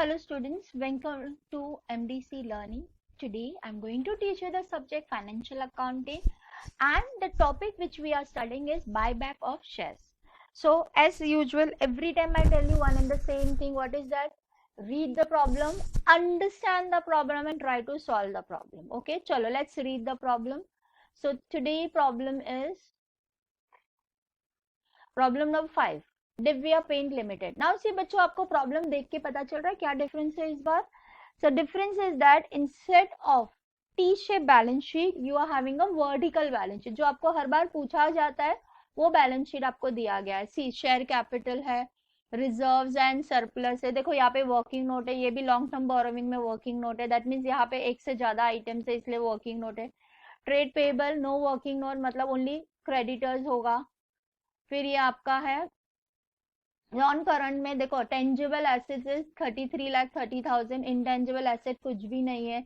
Hello students, welcome to MDC Learning. Today I'm going to teach you the subject financial accounting and the topic which we are studying is buyback of shares. So as usual, every time I tell you one and the same thing. What is that? Read the problem, understand the problem and try to solve the problem. Okay, chalo, let's read the problem. So today problem is problem number 5 Divya paint limited. Now see बच्चों, आपको problem देख के पता चल रहा है क्या difference है इस बार. So difference is that instead of T shape balance sheet you are having a vertical balance sheet. जो आपको हर बार पूछा जाता है वो बैलेंस शीट आपको दिया गया है. सी शेयर कैपिटल है, रिजर्व्स एंड सरप्लस है. देखो यहाँ पे वर्किंग नोट है, ये भी लॉन्ग टर्म बोरोविंग में वर्किंग नोट है. दैट मीन्स यहाँ पे एक से ज्यादा आइटम्स है इसलिए वर्किंग नोट है. Trade payable no working note, मतलब ओनली क्रेडिटर्स होगा. फिर ये आपका है नॉन करंट में. देखो tangible assets is 33,30,000, intangible asset कुछ भी नहीं है.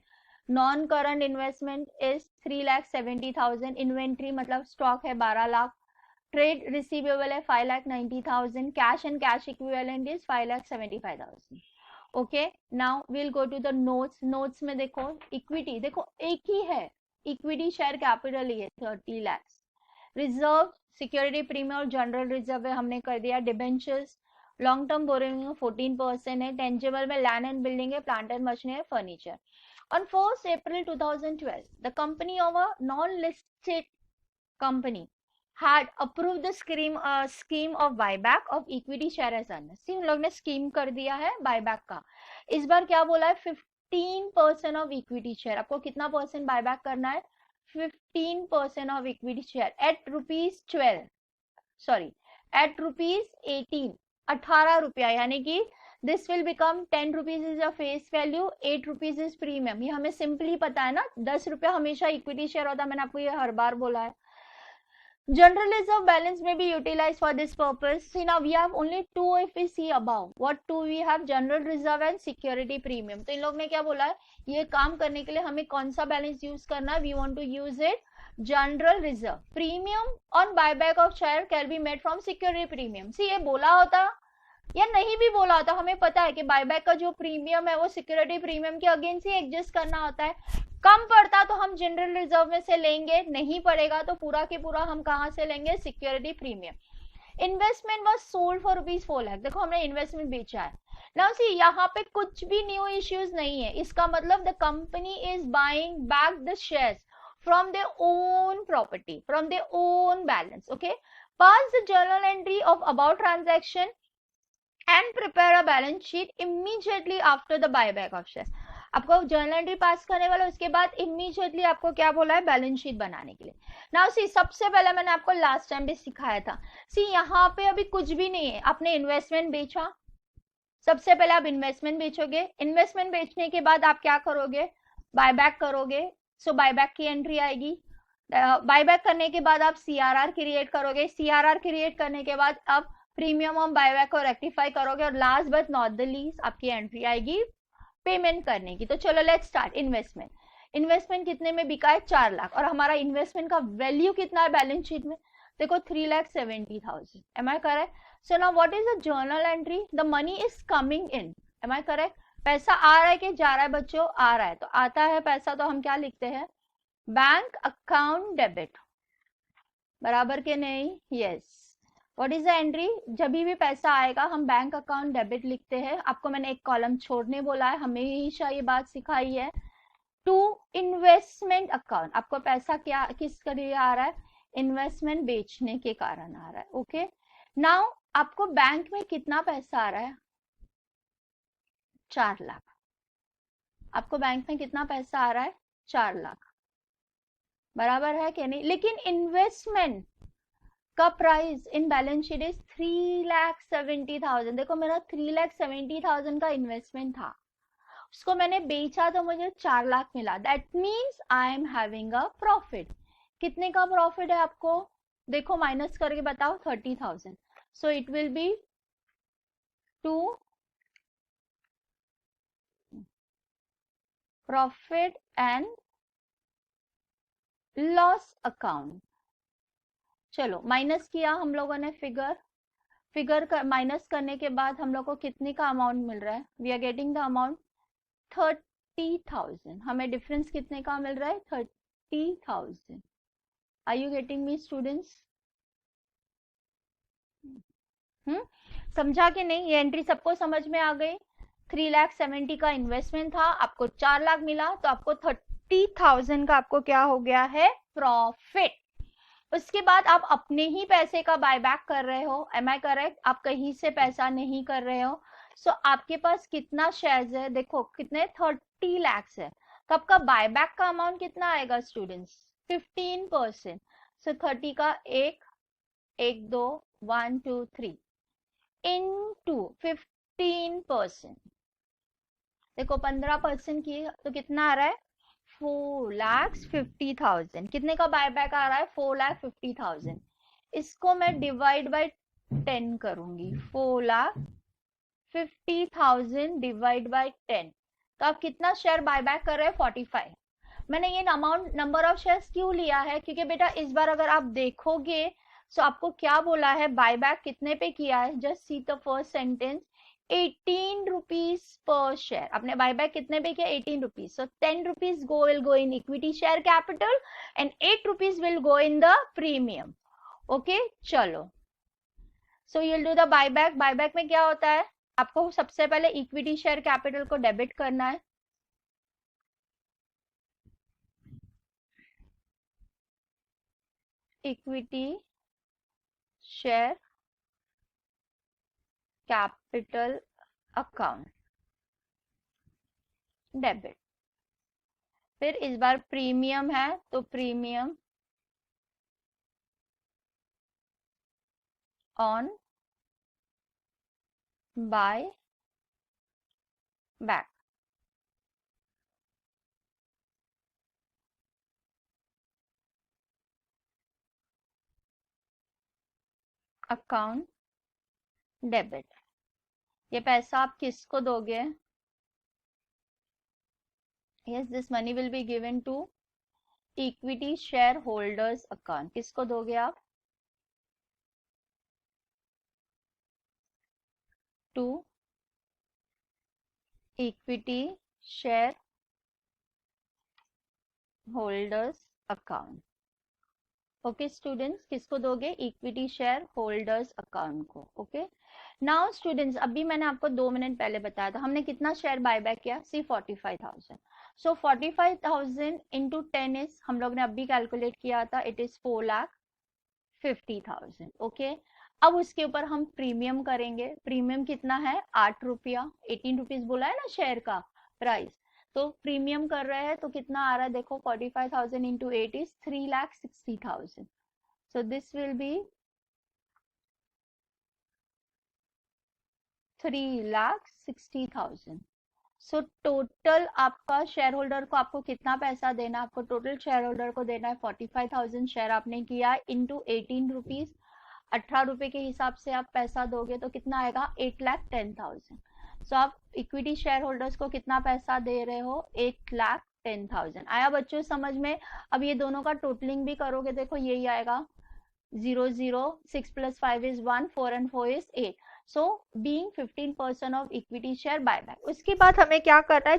Non current investment is 3,70,000, inventory मतलब स्टॉक है 12 लाख. ट्रेड रिसीवेबल है 5,90,000, cash and cash equivalent is 5,75,000. Okay, now will go to the notes. Notes में देखो इक्विटी, देखो एक ही है, इक्विटी शेयर कैपिटल ही है 30 लाख. रिजर्व सिक्योरिटी प्रीमियम और जनरल रिजर्व हमने कर दिया. डिबेंचर्स लॉन्ग टर्म बोरोइंग 14% है. टेंजिबल में लैंड एंड बिल्डिंग है, प्लांट एंड मशीनरी है, furniture. On 1st April 2012, the company of a non-listed company had approved the scheme of buyback of equity share as owners. See, उन लोग ने scheme कर दिया है बायबैक का. इस बार क्या बोला है? 15% ऑफ इक्विटी शेयर. आपको कितना परसेंट बायबैक करना है? 15% of equity share at rupees 12, sorry, at rupees 18, 18 रुपया. यानी कि this will become 10 rupees is a face value, 8 rupees is premium. ये हमें सिंपली पता है ना, 10 रुपया हमेशा इक्विटी शेयर होता है. मैंने आपको ये हर बार बोला है. General reserve balance may be utilized for this purpose. See, now we have only two if we see above. What two we have? General reserve and security premium. तो इन लोग ने क्या बोला है, ये काम करने के लिए हमें कौन सा बैलेंस यूज करना है? We want to use it general reserve. Premium on buyback of share can be made from security premium. See, ये बोला होता या नहीं भी बोला होता, हमें पता है कि बायबैक का जो प्रीमियम है वो सिक्योरिटी प्रीमियम के अगेंस्ट ही एडजस्ट करना होता है. कम पड़ता तो हम जनरल रिजर्व में से लेंगे, नहीं पड़ेगा तो पूरा के पूरा हम कहां से लेंगे? Security premium. Investment was sold for rupees 4 lakh. देखो हमने इन्वेस्टमेंट बेचा है. नाउ सी, यहाँ पे कुछ भी न्यू इश्यूज नहीं है. इसका मतलब the company is buying back the shares from their own property, from their own balance. Okay, pass the journal entry of about transaction and prepare a balance sheet immediately after the buyback of shares. आपको journal entry पास करने वाला, उसके बाद immediately आपको क्या बोला है? Balance sheet बनाने के लिए. नाउ सी, सबसे पहले मैंने आपको लास्ट टाइम भी सिखाया था. सी, यहाँ पे अभी कुछ भी नहीं है. आपने इन्वेस्टमेंट बेचा, सबसे पहले आप इन्वेस्टमेंट बेचोगे. इन्वेस्टमेंट बेचने के बाद आप क्या करोगे? बायबैक करोगे. सो बायबैक की एंट्री आएगी. बायबैक करने के बाद आप सीआरआर क्रिएट करोगे. सीआरआर क्रिएट करने के बाद आप प्रीमियम ऑन बायबैक को रेक्टिफाई करोगे और last but not the least आपकी एंट्री आएगी पेमेंट करने की. तो चलो लेट्स स्टार्ट. इन्वेस्टमेंट. इन्वेस्टमेंट कितने में बिका है? 4 लाख. और हमारा इन्वेस्टमेंट का वैल्यू कितना है बैलेंस शीट में? देखो 3,70,000. Am I correct? So now what is the journal entry? The money is coming in. Am I correct? पैसा आ रहा है कि जा रहा है बच्चों? आ रहा है. तो आता है पैसा तो हम क्या लिखते हैं? Bank account debit. बराबर के नहीं? Yes. What is the entry? जब भी पैसा आएगा हम बैंक अकाउंट डेबिट लिखते हैं. आपको मैंने एक कॉलम छोड़ने बोला है, हमेशा ये बात सिखाई है. To investment account. आपको पैसा क्या किस लिए आ रहा है? इन्वेस्टमेंट बेचने के कारण आ रहा है. ओके, नाउ आपको बैंक में कितना पैसा आ रहा है? 4 लाख. आपको बैंक में कितना पैसा आ रहा है? 4 लाख. बराबर है कि नहीं? लेकिन इन्वेस्टमेंट का price in balance sheet is 3,70,000. देखो मेरा 3,70,000 का इन्वेस्टमेंट था, उसको मैंने बेचा तो मुझे 4 लाख मिला. That means I am having a profit. कितने का प्रॉफिट है आपको? देखो माइनस करके बताओ. 30,000. So it will be to profit and loss account. चलो माइनस किया हम लोगों ने फिगर. फिगर माइनस करने के बाद हम लोग को कितने का अमाउंट मिल रहा है? We are getting the amount 30,000। हमें डिफरेंस कितने का मिल रहा है? 30,000। Are you getting me students? समझा कि नहीं? ये एंट्री सबको समझ में आ गई? 3,70,000 का इन्वेस्टमेंट था, आपको 4 लाख मिला, तो आपको 30,000 का आपको क्या हो गया है? प्रॉफिट। उसके बाद आप अपने ही पैसे का बायबैक कर रहे हो, एम आई करेक्ट? आप कहीं से पैसा नहीं कर रहे हो। सो आपके पास कितना शेयर्स है? देखो कितने, 30 lakhs है। तो आपका बायबैक का अमाउंट कितना आएगा स्टूडेंट्स? 15%। सो 30 का एक दो 1 2 3 into 15%। देखो 15% की तो कितना आ रहा है? 4,50,000। कितने का बायबैक आ रहा है? 4,50,000। इसको मैं डिवाइड बाय 10 करूंगी। 4,50,000 डिवाइड बाय 10, तो आप कितना शेयर बायबैक कर रहे हैं? 45। मैंने ये अमाउंट नंबर ऑफ शेयर्स क्यों लिया है? क्योंकि बेटा इस बार अगर आप देखोगे तो आपको क्या बोला है, बायबैक कितने पे किया है? Just see the first sentence, 18 rupees पर शेयर। आपने बायबैक कितने पे किया? 18 rupees. So 10 rupees will go in equity share capital and 8 rupees will go in the premium. Okay चलो, so you will do the buyback. Buyback में क्या होता है? आपको सबसे पहले इक्विटी शेयर कैपिटल को डेबिट करना है। Equity share capital account debit. फिर इस बार प्रीमियम है तो premium on buyback. Account debit. ये पैसा आप किसको दोगे? Yes, this money will be given to equity shareholders account. किसको दोगे आप? To equity shareholders account. Okay students, किसको दोगे? इक्विटी शेयर होल्डर्स अकाउंट को। ओके नाउ स्टूडेंट्स, अभी मैंने आपको 2 मिनट पहले बताया था हमने कितना शेयर बायबैक किया? सी 45,000। सो 45,000 इंटू 10 इज, हम लोग ने अभी कैलकुलेट किया था, इट इज 4,50,000। ओके अब उसके ऊपर हम प्रीमियम करेंगे। प्रीमियम कितना है? 8 रुपया। 18 रुपीज बोला है ना शेयर का प्राइस, तो प्रीमियम कर रहे हैं तो कितना आ रहा है? देखो 45,000 into 8 is 3,60,000। So this will be 3,60,000। So total आपका शेयर होल्डर को आपको कितना पैसा देना? आपको टोटल शेयर होल्डर को देना है 45,000 शेयर आपने किया इंटू 18 रुपीज। 18 रुपए के हिसाब से आप पैसा दोगे तो कितना आएगा? 8,10,000। सो आप इक्विटी शेयर होल्डर्स को कितना पैसा दे रहे हो? 8,10,000। आया बच्चों समझ में? अब ये दोनों का टोटलिंग भी करोगे, देखो यही आएगा 0 0 6 plus 5 is 1 4 and 4 is 8। so being 15% of equity share buyback। उसके बाद हमें क्या करना है?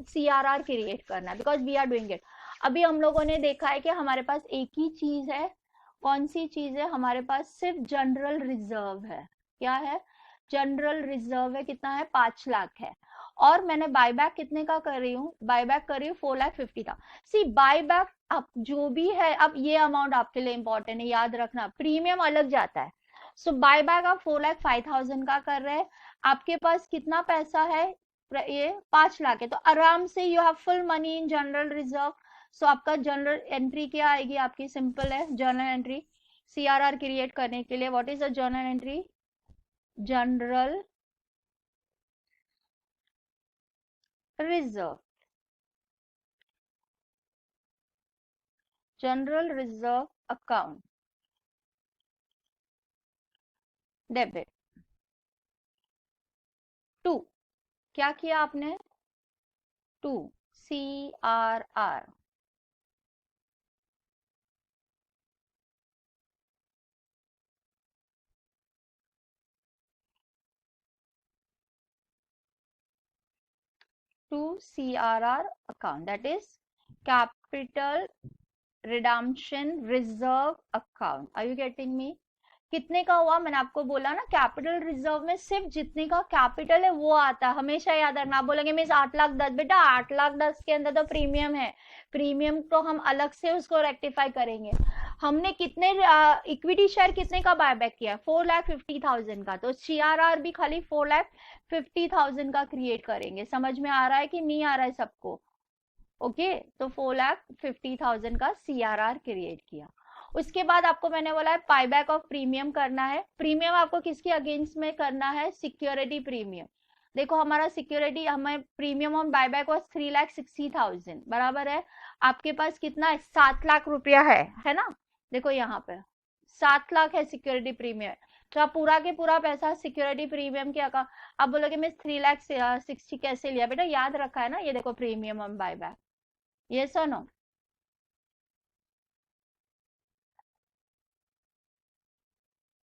CRR क्रिएट करना है, because we are doing it. अभी हम लोगों ने देखा है कि हमारे पास एक ही चीज है। कौन सी चीज है? हमारे पास सिर्फ जनरल रिजर्व है। क्या है? जनरल रिजर्व है। कितना है? 5 लाख है। और मैंने बायबैक कितने का कर रही हूँ? बायबैक कर रही हूँ 4,50,000 का। सी बायबैक आप जो भी है, अब ये अमाउंट आपके लिए इंपॉर्टेंट है, याद रखना, प्रीमियम अलग जाता है। सो बायबैक आप 4,05,000 का कर रहे हैं। आपके पास कितना पैसा है? ये 5 लाख है, तो आराम से you have full money in general reserve. So आपका जनरल एंट्री क्या आएगी आपकी? सिंपल है जर्नल एंट्री। CRR क्रिएट करने के लिए what is the journal entry? General reserve. General reserve account debit to. क्या किया आपने? To CRR। to CRR account, that is capital redemption reserve account. Are you getting me? कितने का हुआ, मैंने आपको बोला ना, कैपिटल रिजर्व में सिर्फ जितने का कैपिटल है वो आता है, हमेशा याद रखना। आप बोलेंगे मिस 8,10,000, बेटा 8,10,000 के अंदर तो प्रीमियम है, प्रीमियम तो हम अलग से उसको रेक्टिफाई करेंगे। हमने कितने इक्विटी शेयर कितने का बायबैक किया, 4,50,000 का, तो CRR भी खाली 4,50,000 का क्रिएट करेंगे। समझ में आ रहा है कि नहीं आ रहा है सबको? ओके, तो 4,50,000 का CRR क्रिएट किया। उसके बाद आपको मैंने बोला है बायबैक ऑफ प्रीमियम करना है। प्रीमियम आपको किसके अगेंस्ट में करना है? Security premium. देखो हमारा सिक्योरिटी, हमें प्रीमियम ऑन बायबैक वॉज 3,60,000, बराबर है। आपके पास कितना है? 7 लाख रुपया है ना? देखो यहाँ पे 7 लाख है सिक्योरिटी प्रीमियम, तो आप पूरा के पूरा पैसा सिक्योरिटी प्रीमियम के का। आप बोलोगे मैं 3,60,000 कैसे लिया? बेटा याद रखा है ना, ये देखो प्रीमियम ऑन बायबैक, यस और नो?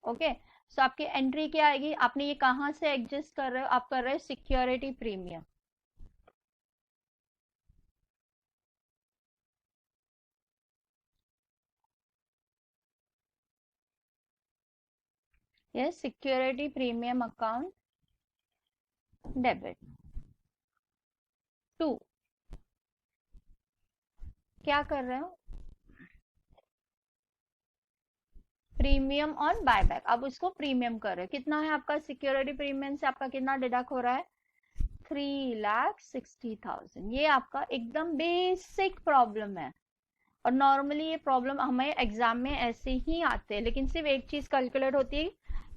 ओके, सो आपकी एंट्री क्या आएगी? आपने ये कहां से एडजस्ट कर रहे हो? आप कर रहे हो सिक्योरिटी प्रीमियम। ये security premium account debit to, क्या कर रहे हो? Premium on buyback. अब उसको प्रीमियम कर रहे हो, कितना है आपका सिक्योरिटी प्रीमियम से? आपका कितना डिडक्ट हो रहा है? 3,60,000। ये आपका एकदम बेसिक प्रॉब्लम है, और नॉर्मली ये प्रॉब्लम हमें एग्जाम में ऐसे ही आते हैं, लेकिन सिर्फ एक चीज कैलकुलेट होती है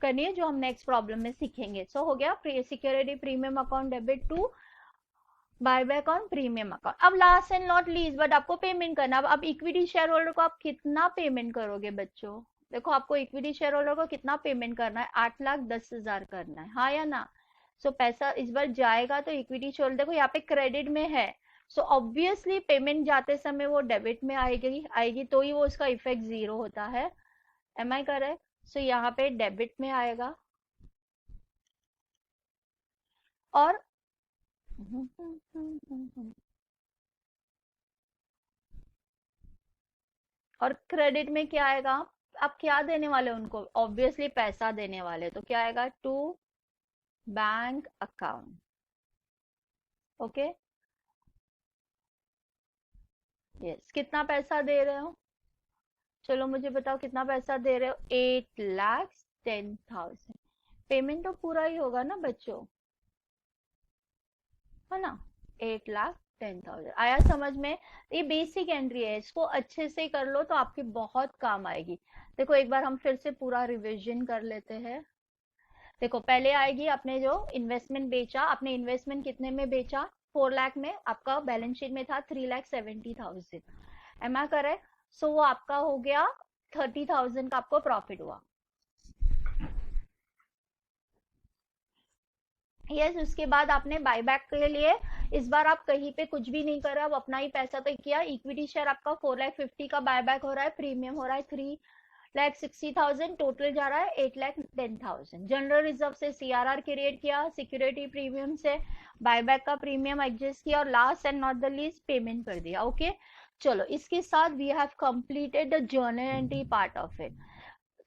करनी है जो हम नेक्स्ट प्रॉब्लम में सीखेंगे। सो हो गया security premium account debit to buyback on premium account. अब last and not least but आपको पेमेंट करना। अब इक्विटी शेयर होल्डर को आप कितना पेमेंट करोगे बच्चों? देखो आपको इक्विटी शेयर होल्डर को कितना पेमेंट करना है? 8,10,000 करना है, हाँ या ना? सो पैसा इस बार जाएगा तो इक्विटी शेयर होल्डर, देखो यहाँ पे क्रेडिट में है, सो ऑब्वियसली पेमेंट जाते समय वो डेबिट में आएगी तो ही वो उसका इफेक्ट 0 होता है। M I correct? सो यहाँ पे डेबिट में आएगा, और क्रेडिट में क्या आएगा? आप क्या देने वाले उनको? ऑब्वियसली पैसा देने वाले, तो क्या आएगा? To bank account. Okay, yes. कितना पैसा दे रहे हो? चलो मुझे बताओ कितना पैसा दे रहे हो? 8,10,000। पेमेंट तो पूरा ही होगा ना बच्चों, है ना? 8,10,000 आया समझ में? ये बेसिक एंट्री है, इसको अच्छे से कर लो तो आपकी बहुत काम आएगी। देखो एक बार हम फिर से पूरा रिवीजन कर लेते हैं। देखो पहले आएगी, आपने जो इन्वेस्टमेंट बेचा, आपने इन्वेस्टमेंट कितने में बेचा? 4 लाख में। आपका बैलेंस शीट में था 3,70,000, एम आई करेक्ट? सो वो आपका हो गया 30,000 का, आपको प्रॉफिट हुआ। यस, उसके बाद आपने बायबैक के लिए इस बार आप कहीं पे कुछ भी नहीं कर रहे, आप अपना ही पैसा तो किया। इक्विटी शेयर आपका 4,50,000 का बायबैक हो रहा है, प्रीमियम हो रहा है 3,60,000, टोटल जा रहा है 8,10,000। जनरल रिजर्व से CRR क्रिएट किया, सिक्योरिटी प्रीमियम से बायबैक का प्रीमियम एडजस्ट किया, और last and not the least payment कर दिया। ओके चलो, इसके साथ we have completed the journal entry part of it.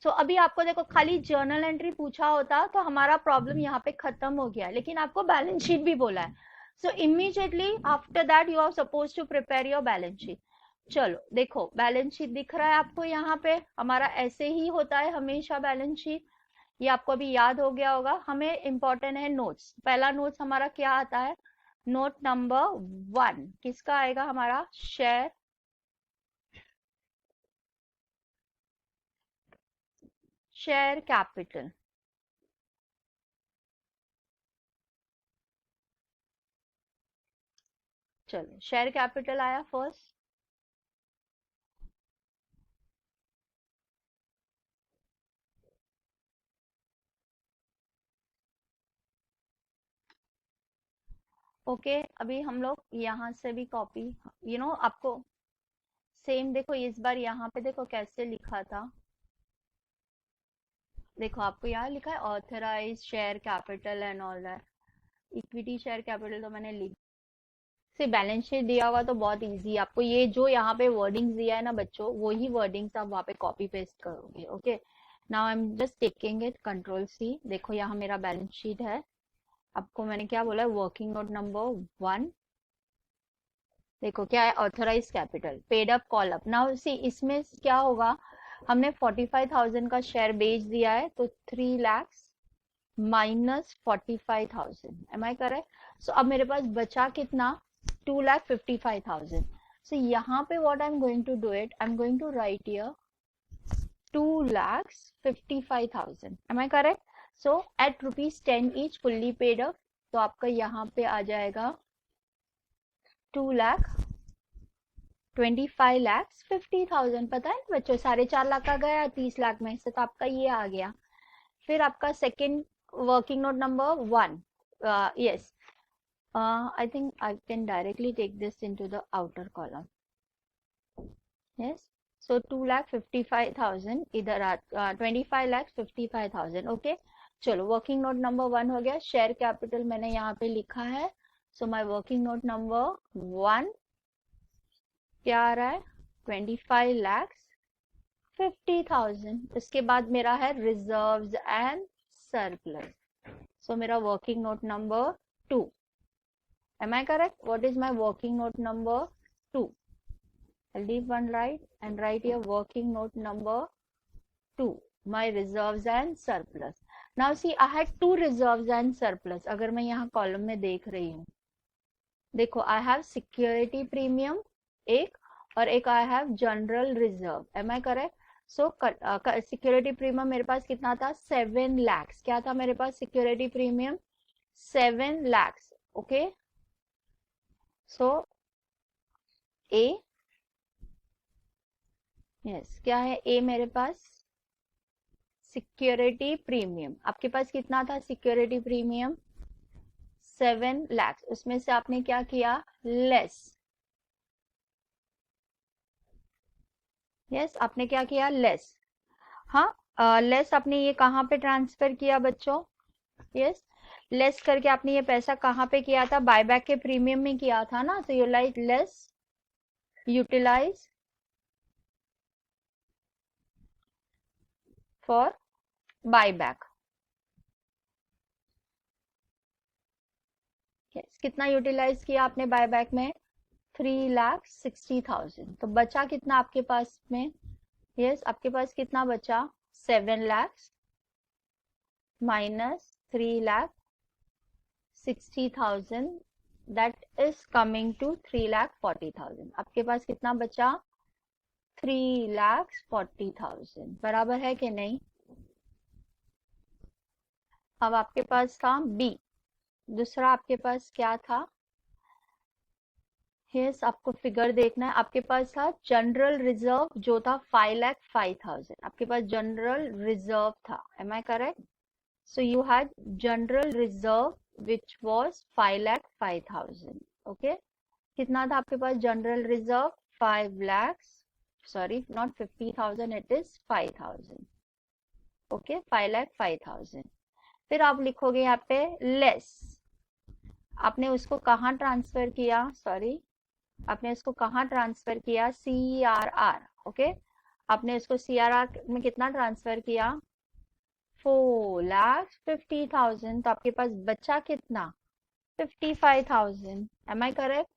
So अभी आपको देखो खाली जर्नल एंट्री पूछा होता तो हमारा प्रॉब्लम यहाँ पे खत्म हो गया, लेकिन आपको बैलेंस शीट भी बोला है। So immediately after that you are suppose to prepare your balance sheet. चलो देखो बैलेंस शीट दिख रहा है आपको यहाँ पे, हमारा ऐसे ही होता है हमेशा बैलेंस शीट। ये आपको अभी याद हो गया होगा। हमें इंपॉर्टेंट है नोट्स। पहला नोट्स हमारा क्या आता है? नोट नंबर 1 किसका आएगा? हमारा शेयर कैपिटल। चलो शेयर कैपिटल आया फर्स्ट। ओके अभी हम लोग यहाँ से भी कॉपी, आपको सेम देखो इस बार यहाँ पे देखो कैसे लिखा था। देखो आपको यहाँ लिखा है authorise share capital and all that. Equity share capital तो मैंने लिख से बैलेंस शीट दिया हुआ तो बहुत इजी, आपको ये जो यहाँ पे वर्डिंग्स दिया है ना बच्चों, वही वर्डिंग्स आप वहाँ पे कॉपी पेस्ट करोगे। Okay, now I am just taking it, control C. देखो यहाँ मेरा बैलेंस शीट है, आपको मैंने क्या बोला, वर्किंग नोट नंबर 1। देखो क्या है, authorise capital, paid up call up. Now see इसमें क्या होगा, हमने 45,000 का शेयर बेच दिया है, तो 3 lakh minus 45,000, am I correct. So अब मेरे पास बचा कितना, 2,55,000। सो यहाँ पे what I am going to do it, I am going to write here 2,55,000, am I correct. So at ₹10 each fully paid up, तो आपका यहाँ पे आ जाएगा 2,25,50,000। पता है बच्चों, 4.5 लाख का गया 30 लाख में से, तो आपका ये आ गया। फिर आपका second working note number 1, yes, I think I can directly take this into the outer column. Yes, so 2,55,000 इधर 25,55,000। ओके, चलो वर्किंग नोट नंबर 1 हो गया। शेयर कैपिटल मैंने यहाँ पे लिखा है, so my working note number 1 क्या आ रहा है, 25,50,000। इसके बाद मेरा है रिजर्व्स एंड सरप्लस, सो मेरा working note number 2, am I correct? What is my working note number 2? I'll leave one right and write here working note number 2, my reserves and surplus. Now see, I had 2 reserves and surplus. अगर मैं यहाँ column में देख रही हूँ, देखो I have security premium एक, और एक I have general reserve, am I correct? So security premium मेरे पास कितना था, 7 lakhs। क्या था मेरे पास security premium, 7 lakhs। okay, so A, yes, क्या है A मेरे पास, सिक्योरिटी प्रीमियम। आपके पास कितना था सिक्योरिटी प्रीमियम, 7 लाख। उसमें से आपने क्या किया, लेस, यस, आपने क्या किया, लेस। हाँ, लेस आपने ये कहाँ पे ट्रांसफर किया बच्चों, यस, लेस करके आपने ये पैसा कहाँ पे किया था, बायबैक के प्रीमियम में किया था ना, तो you like less utilise for buyback. कितना यूटिलाइज किया आपने बायबैक में, 3,60,000। तो बचा कितना आपके पास में, यस, आपके पास कितना बचा, 7 lakh minus 3,60,000, that is coming to 3,40,000। आपके पास कितना बचा, 3,40,000, बराबर है कि नहीं। अब आपके पास था बी, दूसरा आपके पास क्या था, यस, आपको फिगर देखना है। आपके पास था जनरल रिजर्व जो था 5,05,000, आपके पास जनरल रिजर्व था, am I correct. So you had general reserve which was 5,05,000। Okay, कितना था आपके पास general reserve, 5 lakh, sorry not 50,000, it is 5,000। Okay, 5,05,000। फिर आप लिखोगे यहाँ पे लेस, आपने उसको कहाँ ट्रांसफर किया, सॉरी, आपने इसको कहाँ ट्रांसफर किया, CRR। ओके, आपने इसको CRR में कितना ट्रांसफर किया, 4,50,000। तो आपके पास बचा कितना, 55,000, एम आई करेक्ट।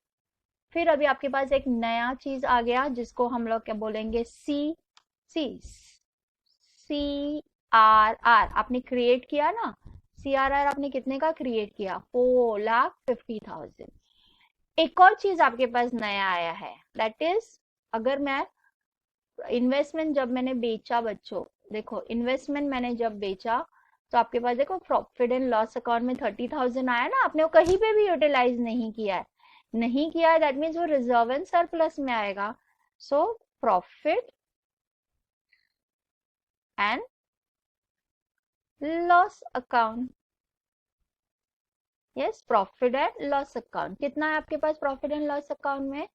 फिर अभी आपके पास एक नया चीज आ गया जिसको हम लोग क्या बोलेंगे, CRR आपने क्रिएट किया ना, CRR आपने कितने का क्रिएट किया, 4,50,000। एक और चीज आपके पास नया आया है, दैट इज, अगर मैं इन्वेस्टमेंट जब मैंने बेचा बच्चों, देखो इन्वेस्टमेंट मैंने जब बेचा तो आपके पास देखो प्रॉफिट एंड लॉस अकाउंट में 30,000 आया ना, आपने वो कहीं पे भी यूटिलाइज नहीं किया है, नहीं किया है, दैट मीन्स वो रिजर्व एंड सरप्लस में आएगा। So profit and loss account, yes, profit and loss account कितना है आपके पास, प्रॉफिट एंड लॉस अकाउंट में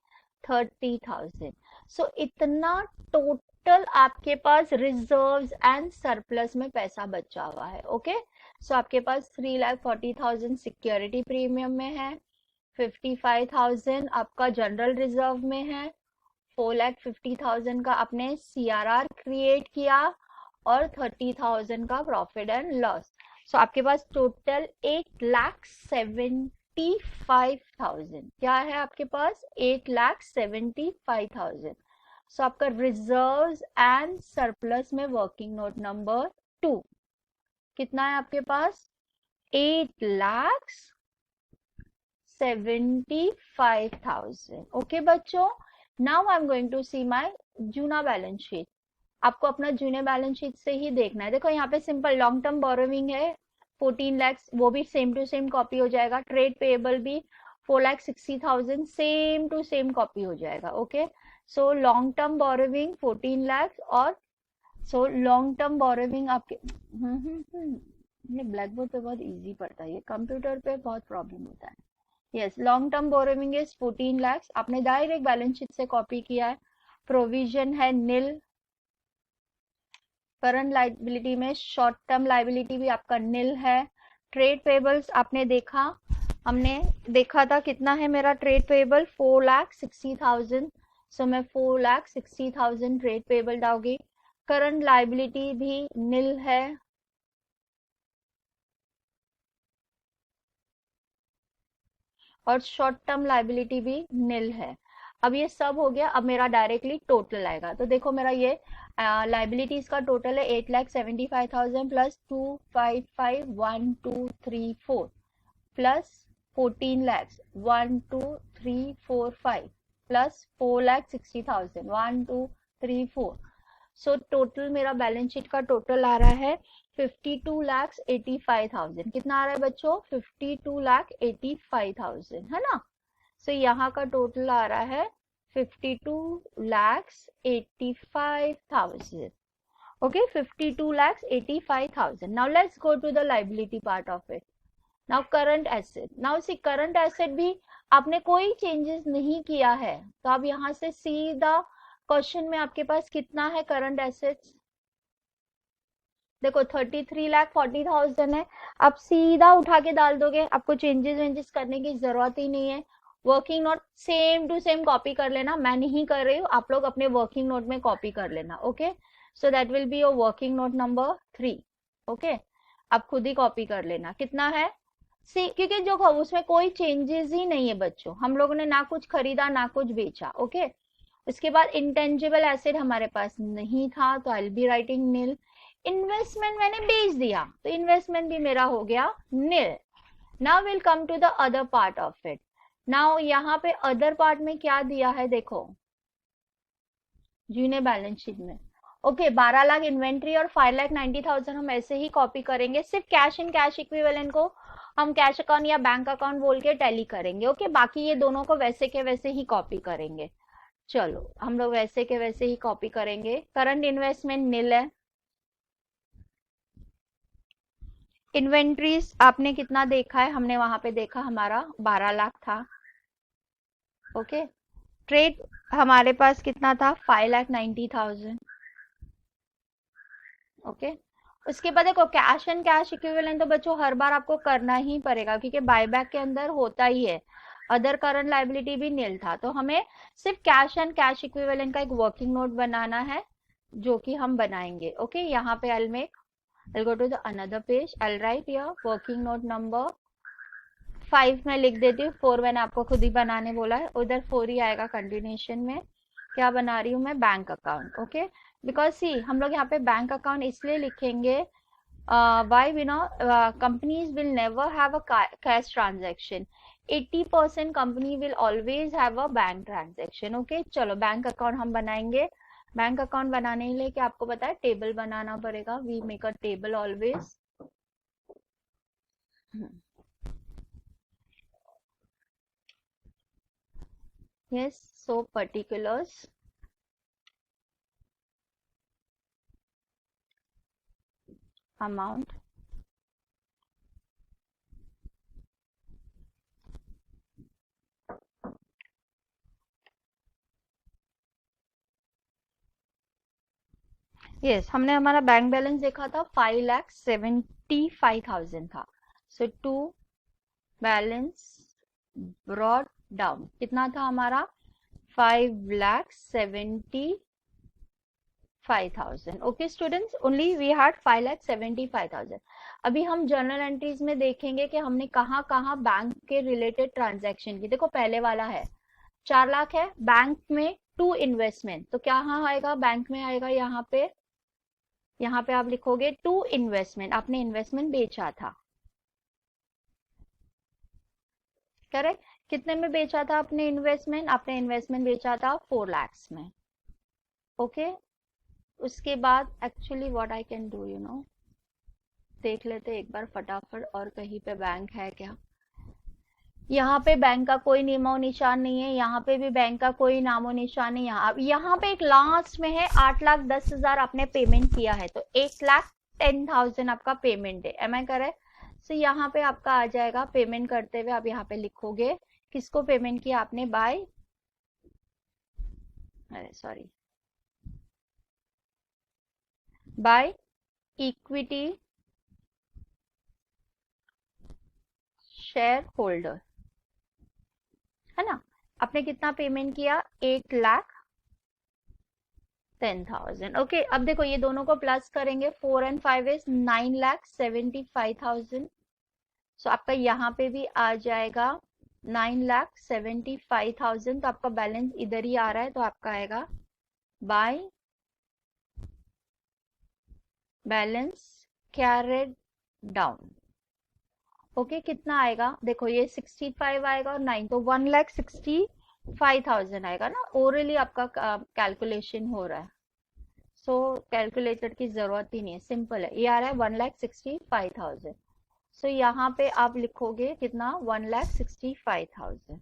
30,000। सो इतना टोटल आपके पास रिजर्व्स एंड सरप्लस में पैसा बचा हुआ है। ओके, सो आपके पास 3,40,000 सिक्योरिटी प्रीमियम में है, 55,000 आपका जनरल रिजर्व में है, 4,50,000 का आपने CRR क्रिएट किया और 30,000 का प्रॉफिट एंड लॉस। सो आपके पास टोटल 8,75,000 क्या है आपके पास? 8,75,000। सो आपका रिजर्व्स एंड सरप्लस में वर्किंग नोट नंबर 2 कितना है आपके पास? 8,75,000। ओके बच्चों, now I am going to see my जूना बैलेंस शीट। आपको अपना जूनियर बैलेंस शीट से ही देखना है। देखो यहाँ पे सिंपल लॉन्ग टर्म बोरोविंग है 14 लाख, वो भी सेम टू सेम कॉपी हो जाएगा। ट्रेड पेएबल भी 4,60,000 सेम टू सेम कॉपी हो जाएगा। Okay, so long term borrowing 14 lakh और सो लॉन्ग टर्म बोरोविंग आपके ये ब्लैक बोर्ड पे बहुत इजी पड़ता है, ये कंप्यूटर पे बहुत प्रॉब्लम होता है। Yes, long term borrowing is 14 lakh, आपने डायरेक्ट बैलेंस शीट से कॉपी किया है। प्रोविजन है नील। करंट लाइबिलिटी में शॉर्ट टर्म लाइबिलिटी भी आपका नील है। ट्रेड पेबल्स आपने देखा, हमने देखा था कितना है मेरा ट्रेड पेबल? 4,60,000। सो मैं 4,60,000 ट्रेड पेबल डालूंगी। करंट लाइबिलिटी भी नील है। और शॉर्ट टर्म लाइबिलिटी भी नील है। अब ये सब हो गया, अब मेरा डायरेक्टली टोटल आएगा। तो देखो मेरा ये लाइबिलिटीज का टोटल है 8,75,000 plus 255,1,2,3,4 plus 14 lakhs 1,2,3,4,5 plus 4,60,000 1,2,3,4। So total मेरा बैलेंस शीट का टोटल आ रहा है 52,85,000। कितना आ रहा है बच्चों? 52,85,000 है ना। सो यहाँ का टोटल आ रहा है 52,85,000। Okay, 52,85,000। Now let's go to the liability part of it. Now current asset, now see current asset भी आपने कोई चेंजेस नहीं किया है, तो अब यहाँ से सीधा क्वेश्चन में आपके पास कितना है करंट एसेट्स? देखो 33,40,000 है। आप सीधा उठा के डाल दोगे, आपको चेंजेस करने की जरूरत ही नहीं है। Working note same to same copy कर लेना, मैं नहीं कर रही हूँ, आप लोग अपने वर्किंग नोट में कॉपी कर लेना। Okay, so that will be your working note number 3। Okay, आप खुद ही कॉपी कर लेना। कितना है? सी, क्योंकि जो उसमें कोई चेंजेस ही नहीं है बच्चों, हम लोगों ने ना कुछ खरीदा ना कुछ बेचा। ओके, इसके बाद इंटेंजिबल एसेट हमारे पास नहीं था, तो I be writing nil. Investment मैंने बेच दिया, तो इन्वेस्टमेंट भी मेरा हो गया nil. Now will come to the other part of it. Now यहाँ पे अदर पार्ट में क्या दिया है देखो जूनियर बैलेंस शीट में। ओके, 12 लाख इन्वेंट्री और 5,90,000 हम ऐसे ही कॉपी करेंगे। सिर्फ कैश इन कैश इक्विवेलेंट को हम कैश अकाउंट या बैंक अकाउंट बोल के टैली करेंगे। ओके, बाकी ये दोनों को वैसे के वैसे ही कॉपी करेंगे। चलो हम लोग वैसे के वैसे ही कॉपी करेंगे। करंट इन्वेस्टमेंट नील है। इन्वेंट्रीज आपने कितना देखा है? हमने वहां पे देखा हमारा 12 लाख था। ओके, ट्रेड हमारे पास कितना था? 5,90,000। ओके, उसके बाद देखो कैश एंड कैश इक्विवेलेंट तो बच्चों हर बार आपको करना ही पड़ेगा, क्योंकि बायबैक के अंदर होता ही है। अदर करंट लाइबिलिटी भी नील था, तो हमें सिर्फ कैश एंड कैश इक्विवेलेंट का एक वर्किंग नोट बनाना है, जो कि हम बनाएंगे। ओके, यहाँ पे I'll go to the another page. I'll write here working note number 5 में लिख देती हूँ। 4 मैंने आपको खुद ही बनाने बोला है, उधर 4 ही आएगा कंटिन्यूशन में। क्या बना रही हूँ मैं? Bank account. ओके, बिकॉज सी हम लोग यहाँ पे बैंक अकाउंट इसलिए लिखेंगे, why we know companies will never have a cash transaction. 80% company will always have a bank transaction. Okay, चलो बैंक अकाउंट हम बनाएंगे। बैंक अकाउंट बनाने के लिए क्या आपको पता है? टेबल बनाना पड़ेगा। We make a table always. yes, so particulars, amount, yes हमने हमारा बैंक बैलेंस देखा था 5,75,000 था। So to balance brought down, कितना था हमारा 5,75,000. Okay students, only we had 5,75,000. अभी हम जर्नल एंट्रीज में देखेंगे कि हमने कहाँ कहाँ बैंक के रिलेटेड ट्रांजैक्शन की. देखो पहले वाला है 4 लाख है बैंक में टू इन्वेस्टमेंट, तो क्या हाँ आएगा बैंक में आएगा, यहाँ पे आप लिखोगे टू इन्वेस्टमेंट, आपने इन्वेस्टमेंट बेचा था. करेक्ट. कितने में बेचा था आपने इन्वेस्टमेंट? आपने इन्वेस्टमेंट बेचा था 4 लाख में. ओके उसके बाद actually what I can do देख लेते एक बार फटाफट, और कहीं पे बैंक है क्या. यहाँ पे बैंक का कोई नामो निशान नहीं है, यहाँ पे भी बैंक का कोई नामो निशान नहीं. यहाँ पे एक लास्ट में है 8,10,000 आपने पेमेंट किया है, तो 1,10,000 आपका पेमेंट है. M I correct. सो यहाँ पे आपका आ जाएगा पेमेंट करते हुए, आप यहाँ पे लिखोगे किसको पेमेंट किया आपने, बाय इक्विटी शेयर होल्डर, है ना. आपने कितना पेमेंट किया, 8,10,000. ओके अब देखो ये दोनों को प्लस करेंगे, 4 and 5 is 9,75,000. सो आपका यहाँ पे भी आ जाएगा 9,75,000. तो आपका बैलेंस इधर ही आ रहा है, तो आपका आएगा by balance carried down. Okay कितना आएगा, देखो ये 65 आएगा और 9, तो 1,65,000 आएगा ना. ओरली आपका कैलकुलेशन हो रहा है, सो कैलकुलेटर की जरूरत ही नहीं है, सिंपल है. ये आ रहा है 1,65,000. सो यहाँ पे आप लिखोगे कितना, 1,65,000.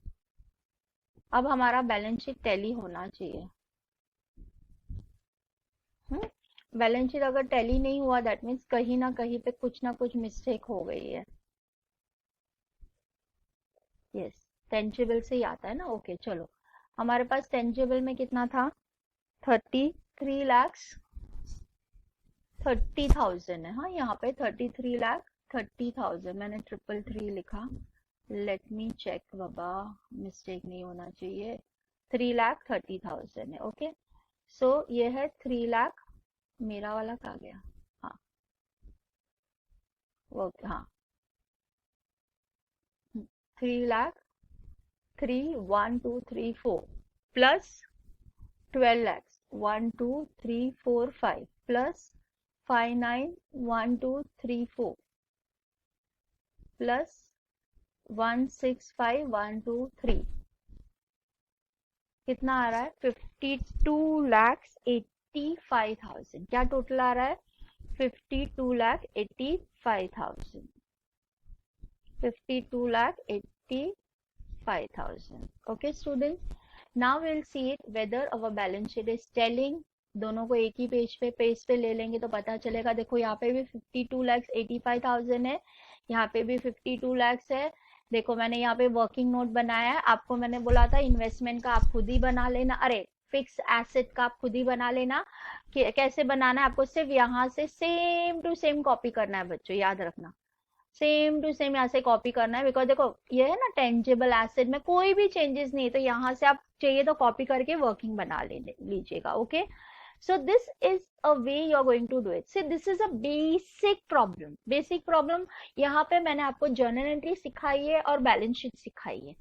अब हमारा बैलेंस शीट टैली होना चाहिए. बैलेंस शीट अगर टैली नहीं हुआ दैट मीन्स कहीं ना कहीं पे कुछ ना कुछ मिस्टेक हो गई है. यस टेंजिबल से ही आता है ना. ओके चलो हमारे पास टेंजिबल में कितना था, 33,30,30,000 है. हाँ यहाँ पे 33,30,000, मैंने 333 लिखा. लेट मी चेक बाबा, मिस्टेक नहीं होना चाहिए. 3,30,000 है. ओके सो ये है 3 लाख. मेरा वाला कहाँ गया, हाँ वो हाँ 3 lakh 3,1,2,3,4 plus 12 lakhs 1,2,3,4,5 plus 5,9,1,2,3,4 plus 1,6,5,1,2,3, कितना आ रहा है 52,85,000. क्या टोटल आ रहा है 52,85,000. 52,85,000. Okay students, now we'll see it whether our balance sheet is telling. दोनों को एक ही पेज पे ले लेंगे तो पता चलेगा. देखो यहाँ पे भी 52,85,000 है, यहाँ पे भी 52 lakhs है. देखो मैंने यहाँ पे वर्किंग नोट बनाया है, आपको मैंने बोला था इन्वेस्टमेंट का आप खुद ही बना लेना, अरे फिक्स एसेट का आप खुद ही बना लेना. कैसे बनाना है आपको, सिर्फ यहाँ से सेम टू सेम कॉपी करना है बच्चों, याद रखना सेम टू सेम यहाँ से कॉपी करना है. बिकॉज देखो ये है ना टेंजिबल एसेट में कोई भी चेंजेस नहीं है, तो यहाँ से आप चाहिए तो कॉपी करके वर्किंग बना लीजिएगा. Okay so this is a way you are going to do it. See this is a basic problem. यहाँ पे मैंने आपको जर्नल एंट्री सिखाई है और बैलेंस शीट सिखाई है.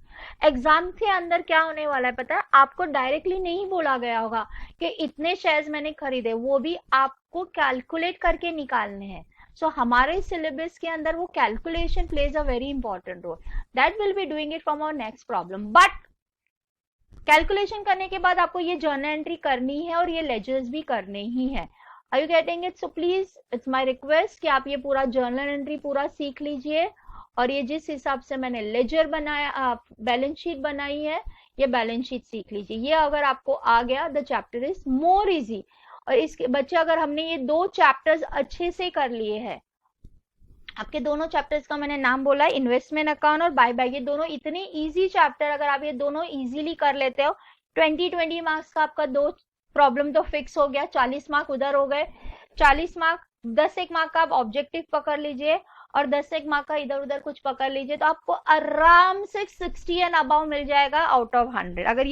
एग्जाम के अंदर क्या होने वाला है पता है, आपको डायरेक्टली नहीं बोला गया होगा कि इतने शेयर्स मैंने खरीदे, वो भी आपको कैलकुलेट करके निकालने हैं. सो हमारे सिलेबस के अंदर वो calculation plays a very important role. That will be doing it from our next problem. But calculation करने के बाद आपको ये जर्नल एंट्री करनी है और ये लेजर्स भी करने ही है. Are you getting it? So please it's my request कि आप ये पूरा जर्नल एंट्री पूरा सीख लीजिए, और ये जिस हिसाब से मैंने लेजर बनाया, बैलेंस शीट बनाई है, ये बैलेंस शीट सीख लीजिए. ये अगर आपको आ गया the chapter is more easy. और इसके बच्चे अगर हमने ये 2 चैप्टर्स अच्छे से कर लिए हैं, आपके दोनों चैप्टर्स का मैंने नाम बोला है, इन्वेस्टमेंट अकाउंट और बाय बैक, ये दोनों इतने इजी चैप्टर, अगर आप ये दोनों इजीली कर लेते हो, 20 मार्क्स का आपका 2 प्रॉब्लम तो फिक्स हो गया. 40 मार्क उधर हो गए. 40 मार्क 10 एक मार्क का आप ऑब्जेक्टिव पकड़ लीजिए और 10 एक मार्क का इधर उधर कुछ पकड़ लीजिए तो आपको आराम से 60 एंड अबाउ मिल जाएगा आउट ऑफ 100 अगर